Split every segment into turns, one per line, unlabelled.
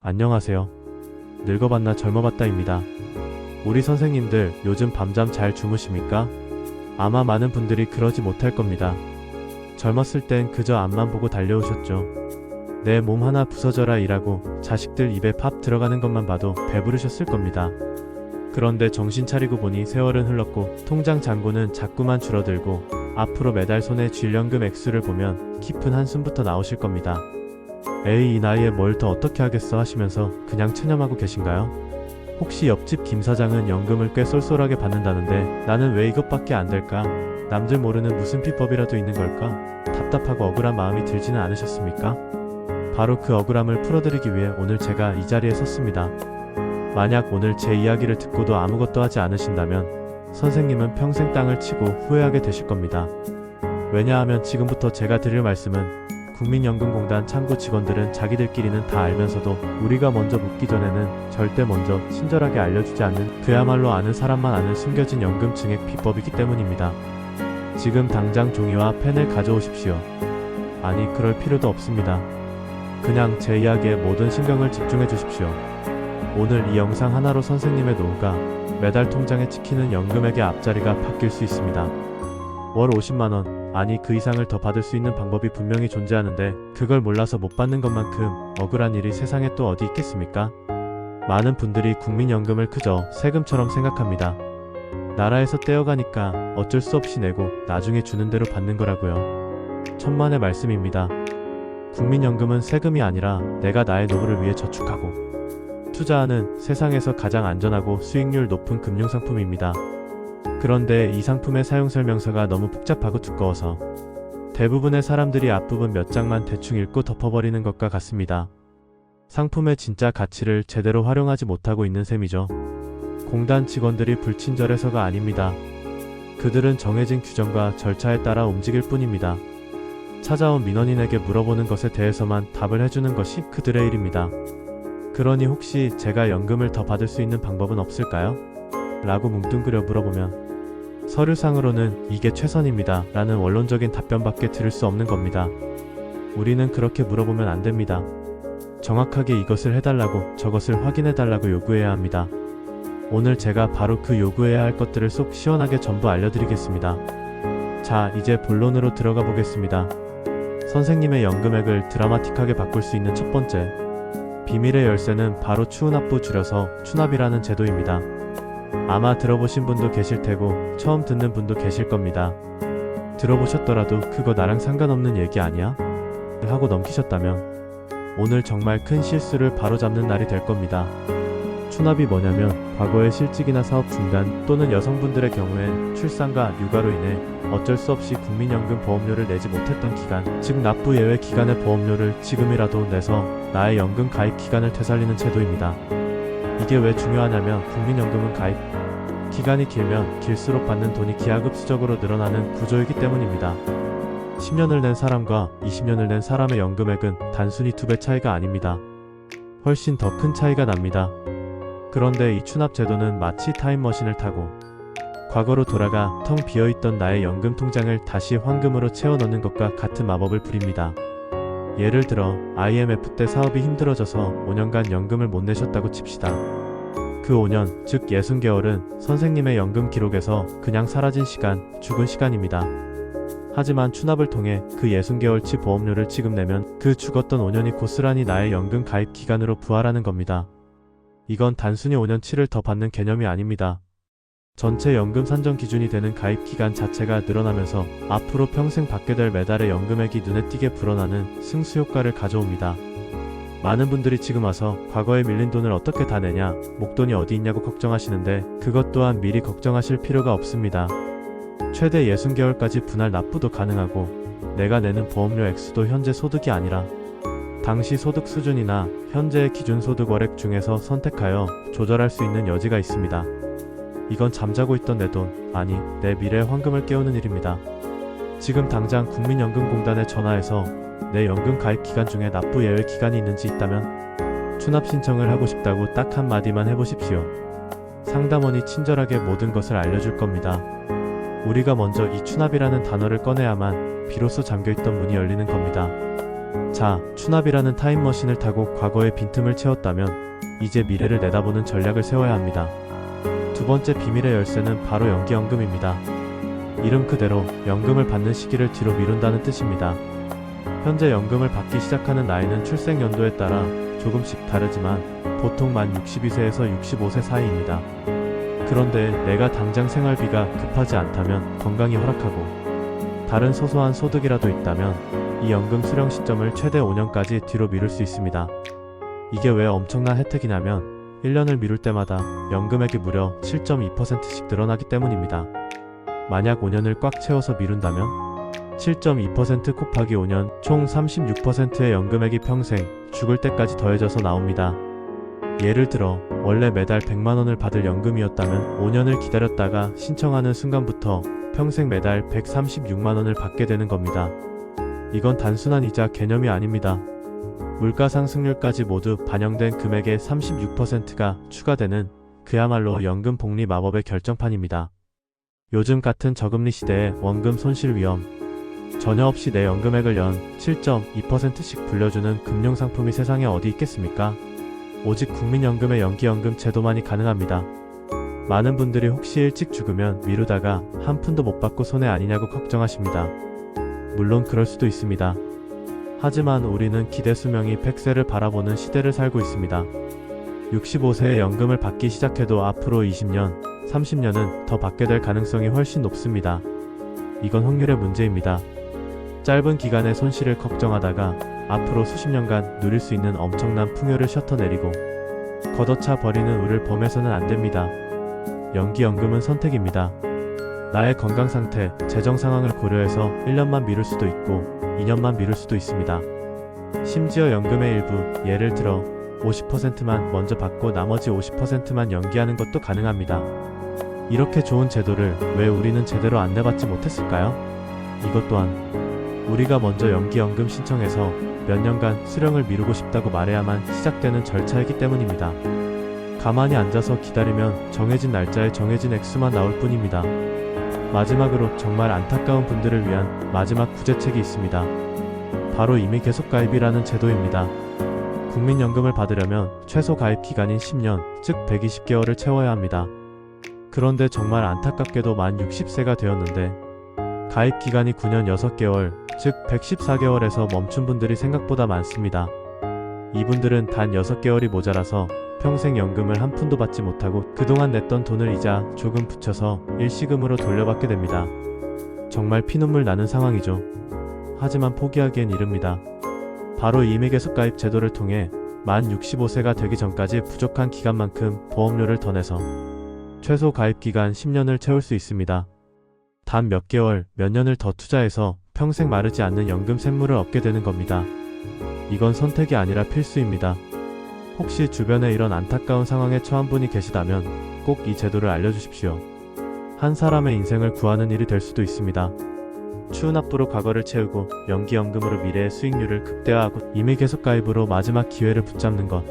안녕하세요. 늙어봤나 젊어봤다입니다. 우리 선생님들 요즘 밤잠 잘 주무십니까? 아마 많은 분들이 그러지 못할 겁니다. 젊었을 땐 그저 앞만 보고 달려오셨죠. 내 몸 하나 부서져라 일하고 자식들 입에 밥 들어가는 것만 봐도 배부르셨을 겁니다. 그런데 정신 차리고 보니 세월은 흘렀고 통장 잔고는 자꾸만 줄어들고 앞으로 매달 손에 쥘 연금 액수를 보면 깊은 한숨부터 나오실 겁니다. 에이, 이 나이에 뭘 더 어떻게 하겠어 하시면서 그냥 체념하고 계신가요? 혹시 옆집 김 사장은 연금을 꽤 쏠쏠하게 받는다는데 나는 왜 이것밖에 안 될까? 남들 모르는 무슨 비법이라도 있는 걸까? 답답하고 억울한 마음이 들지는 않으셨습니까? 바로 그 억울함을 풀어드리기 위해 오늘 제가 이 자리에 섰습니다. 만약 오늘 제 이야기를 듣고도 아무것도 하지 않으신다면 선생님은 평생 땅을 치고 후회하게 되실 겁니다. 왜냐하면 지금부터 제가 드릴 말씀은 국민연금공단 창구 직원들은 자기들끼리는 다 알면서도 우리가 먼저 묻기 전에는 절대 먼저 친절하게 알려주지 않는 그야말로 아는 사람만 아는 숨겨진 연금 증액 비법이기 때문입니다. 지금 당장 종이와 펜을 가져오십시오. 아니, 그럴 필요도 없습니다. 그냥 제 이야기에 모든 신경을 집중해 주십시오. 오늘 이 영상 하나로 선생님의 노후가 매달 통장에 찍히는 연금액의 앞자리가 바뀔 수 있습니다. 월 50만원, 아니 그 이상을 더 받을 수 있는 방법이 분명히 존재하는데 그걸 몰라서 못 받는 것만큼 억울한 일이 세상에 또 어디 있겠습니까? 많은 분들이 국민연금을 그저 세금처럼 생각합니다. 나라에서 떼어가니까 어쩔 수 없이 내고 나중에 주는 대로 받는 거라고요. 천만의 말씀입니다. 국민연금은 세금이 아니라 내가 나의 노후를 위해 저축하고 투자하는 세상에서 가장 안전하고 수익률 높은 금융상품입니다. 그런데 이 상품의 사용설명서가 너무 복잡하고 두꺼워서 대부분의 사람들이 앞부분 몇 장만 대충 읽고 덮어버리는 것과 같습니다. 상품의 진짜 가치를 제대로 활용하지 못하고 있는 셈이죠. 공단 직원들이 불친절해서가 아닙니다. 그들은 정해진 규정과 절차에 따라 움직일 뿐입니다. 찾아온 민원인에게 물어보는 것에 대해서만 답을 해주는 것이 그들의 일입니다. 그러니 혹시 제가 연금을 더 받을 수 있는 방법은 없을까요? 라고 뭉뚱그려 물어보면 서류상으로는 이게 최선입니다 라는 원론적인 답변밖에 들을 수 없는 겁니다. 우리는 그렇게 물어보면 안 됩니다. 정확하게 이것을 해달라고 저것을 확인해달라고 요구해야 합니다. 오늘 제가 바로 그 요구해야 할 것들을 속 시원하게 전부 알려드리겠습니다. 자, 이제 본론으로 들어가 보겠습니다. 선생님의 연금액을 드라마틱하게 바꿀 수 있는 첫 번째 비밀의 열쇠는 바로 추훈합부, 줄여서 추납이라는 제도입니다. 아마 들어보신 분도 계실 테고 처음 듣는 분도 계실 겁니다. 들어보셨더라도 그거 나랑 상관없는 얘기 아니야? 하고 넘기셨다면 오늘 정말 큰 실수를 바로잡는 날이 될 겁니다. 추납이 뭐냐면 과거의 실직이나 사업 중단 또는 여성분들의 경우엔 출산과 육아로 인해 어쩔 수 없이 국민연금 보험료를 내지 못했던 기간, 즉 납부 예외 기간의 보험료를 지금이라도 내서 나의 연금 가입 기간을 되살리는 제도입니다. 이게 왜 중요하냐면 국민연금은 가입 기간이 길면 길수록 받는 돈이 기하급수적으로 늘어나는 구조이기 때문입니다. 10년을 낸 사람과 20년을 낸 사람의 연금액은 단순히 2배 차이가 아닙니다. 훨씬 더 큰 차이가 납니다. 그런데 이 추납 제도는 마치 타임머신을 타고 과거로 돌아가 텅 비어있던 나의 연금 통장을 다시 황금으로 채워넣는 것과 같은 마법을 부립니다. 예를 들어 IMF 때 사업이 힘들어져서 5년간 연금을 못 내셨다고 칩시다. 그 5년, 즉 60개월은 선생님의 연금 기록에서 그냥 사라진 시간, 죽은 시간입니다. 하지만 추납을 통해 그 60개월치 보험료를 지금 내면 그 죽었던 5년이 고스란히 나의 연금 가입 기간으로 부활하는 겁니다. 이건 단순히 5년치를 더 받는 개념이 아닙니다. 전체 연금 산정 기준이 되는 가입 기간 자체가 늘어나면서 앞으로 평생 받게 될 매달의 연금액이 눈에 띄게 불어나는 승수 효과를 가져옵니다. 많은 분들이 지금 와서 과거에 밀린 돈을 어떻게 다 내냐, 목돈이 어디 있냐고 걱정하시는데 그것 또한 미리 걱정하실 필요가 없습니다. 최대 60개월까지 분할 납부도 가능하고 내가 내는 보험료 액수도 현재 소득이 아니라 당시 소득 수준이나 현재의 기준소득 월액 중에서 선택하여 조절할 수 있는 여지가 있습니다. 이건 잠자고 있던 내 돈, 아니 내 미래의 황금을 깨우는 일입니다. 지금 당장 국민연금공단에 전화해서 내 연금 가입 기간 중에 납부 예외 기간이 있는지 있다면 추납 신청을 하고 싶다고 딱 한마디만 해보십시오. 상담원이 친절하게 모든 것을 알려줄 겁니다. 우리가 먼저 이 추납이라는 단어를 꺼내야만 비로소 잠겨있던 문이 열리는 겁니다. 자, 추납이라는 타임머신을 타고 과거의 빈틈을 채웠다면 이제 미래를 내다보는 전략을 세워야 합니다. 두 번째 비밀의 열쇠는 바로 연기연금입니다. 이름 그대로 연금을 받는 시기를 뒤로 미룬다는 뜻입니다. 현재 연금을 받기 시작하는 나이는 출생연도에 따라 조금씩 다르지만 보통 만 62세에서 65세 사이입니다. 그런데 내가 당장 생활비가 급하지 않다면, 건강이 허락하고 다른 소소한 소득이라도 있다면 이 연금 수령 시점을 최대 5년까지 뒤로 미룰 수 있습니다. 이게 왜 엄청난 혜택이냐면 1년을 미룰 때마다 연금액이 무려 7.2%씩 늘어나기 때문입니다. 만약 5년을 꽉 채워서 미룬다면 7.2% 곱하기 5년 총 36%의 연금액이 평생 죽을 때까지 더해져서 나옵니다. 예를 들어 원래 매달 100만원을 받을 연금이었다면 5년을 기다렸다가 신청하는 순간부터 평생 매달 136만원을 받게 되는 겁니다. 이건 단순한 이자 개념이 아닙니다. 물가 상승률까지 모두 반영된 금액의 36%가 추가되는 그야말로 연금 복리 마법의 결정판입니다. 요즘 같은 저금리 시대에 원금 손실 위험, 전혀 없이 내 연금액을 연 7.2%씩 불려주는 금융상품이 세상에 어디 있겠습니까? 오직 국민연금의 연기연금 제도만이 가능합니다. 많은 분들이 혹시 일찍 죽으면 미루다가 한 푼도 못 받고 손해 아니냐고 걱정하십니다. 물론 그럴 수도 있습니다. 하지만 우리는 기대 수명이 100세를 바라보는 시대를 살고 있습니다. 65세에 연금을 받기 시작해도 앞으로 20년, 30년은 더 받게 될 가능성이 훨씬 높습니다. 이건 확률의 문제입니다. 짧은 기간의 손실을 걱정하다가 앞으로 수십 년간 누릴 수 있는 엄청난 풍요를 셔터내리고 걷어차 버리는 우를 범해서는 안 됩니다. 연기연금은 선택입니다. 나의 건강 상태, 재정 상황을 고려해서 1년만 미룰 수도 있고 2년만 미룰 수도 있습니다. 심지어 연금의 일부, 예를 들어 50%만 먼저 받고 나머지 50%만 연기하는 것도 가능합니다. 이렇게 좋은 제도를 왜 우리는 제대로 안내받지 못했을까요? 이것 또한 우리가 먼저 연기연금 신청해서 몇 년간 수령을 미루고 싶다고 말해야만 시작되는 절차이기 때문입니다. 가만히 앉아서 기다리면 정해진 날짜에 정해진 액수만 나올 뿐입니다. 마지막으로 정말 안타까운 분들을 위한 마지막 구제책이 있습니다. 바로 이미 계속 가입이라는 제도입니다. 국민연금을 받으려면 최소 가입 기간인 10년, 즉 120개월을 채워야 합니다. 그런데 정말 안타깝게도 만 60세가 되었는데 가입 기간이 9년 6개월, 즉 114개월에서 멈춘 분들이 생각보다 많습니다. 이분들은 단 6개월이 모자라서 평생 연금을 한 푼도 받지 못하고 그동안 냈던 돈을 이자 조금 붙여서 일시금으로 돌려받게 됩니다. 정말 피눈물 나는 상황이죠. 하지만 포기하기엔 이릅니다. 바로 이미 계속 가입 제도를 통해 만 65세가 되기 전까지 부족한 기간만큼 보험료를 더 내서 최소 가입 기간 10년을 채울 수 있습니다. 단 몇 개월, 몇 년을 더 투자해서 평생 마르지 않는 연금 샘물을 얻게 되는 겁니다. 이건 선택이 아니라 필수입니다. 혹시 주변에 이런 안타까운 상황에 처한 분이 계시다면 꼭 이 제도를 알려주십시오. 한 사람의 인생을 구하는 일이 될 수도 있습니다. 추운 납부로 과거를 채우고 연기연금으로 미래의 수익률을 극대화하고 이미 계속 가입으로 마지막 기회를 붙잡는 것.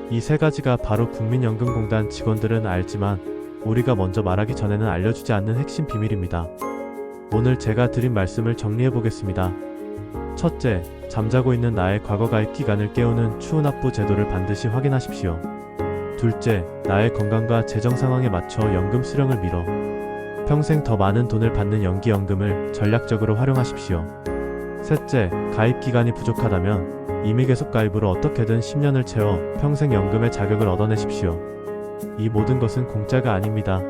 이 세 가지가 바로 국민연금공단 직원들은 알지만 우리가 먼저 말하기 전에는 알려주지 않는 핵심 비밀입니다. 오늘 제가 드린 말씀을 정리해보겠습니다. 첫째, 잠자고 있는 나의 과거 가입 기간을 깨우는 추후 납부 제도를 반드시 확인하십시오. 둘째, 나의 건강과 재정 상황에 맞춰 연금 수령을 미뤄 평생 더 많은 돈을 받는 연기연금을 전략적으로 활용하십시오. 셋째, 가입 기간이 부족하다면 이미 계속 가입으로 어떻게든 10년을 채워 평생 연금의 자격을 얻어내십시오. 이 모든 것은 공짜가 아닙니다.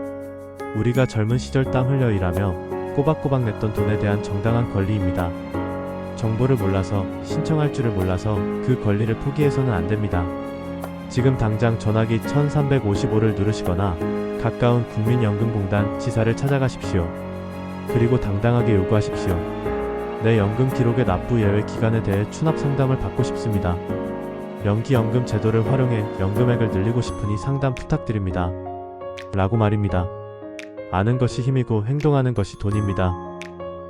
우리가 젊은 시절 땀 흘려 일하며 꼬박꼬박 냈던 돈에 대한 정당한 권리입니다. 정보를 몰라서, 신청할 줄을 몰라서 그 권리를 포기해서는 안 됩니다. 지금 당장 전화기 1355를 누르시거나 가까운 국민연금공단 지사를 찾아가십시오. 그리고 당당하게 요구하십시오. 내 연금 기록의 납부 예외 기간에 대해 추납 상담을 받고 싶습니다. 연기연금 제도를 활용해 연금액을 늘리고 싶으니 상담 부탁드립니다. 라고 말입니다. 아는 것이 힘이고 행동하는 것이 돈입니다.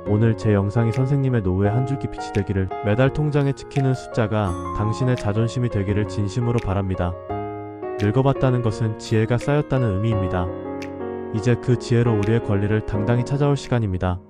오늘 제 영상이 선생님의 노후의 한 줄기 빛이 되기를, 매달 통장에 찍히는 숫자가 당신의 자존심이 되기를 진심으로 바랍니다. 늙어봤다는 것은 지혜가 쌓였다는 의미입니다. 이제 그 지혜로 우리의 권리를 당당히 찾아올 시간입니다.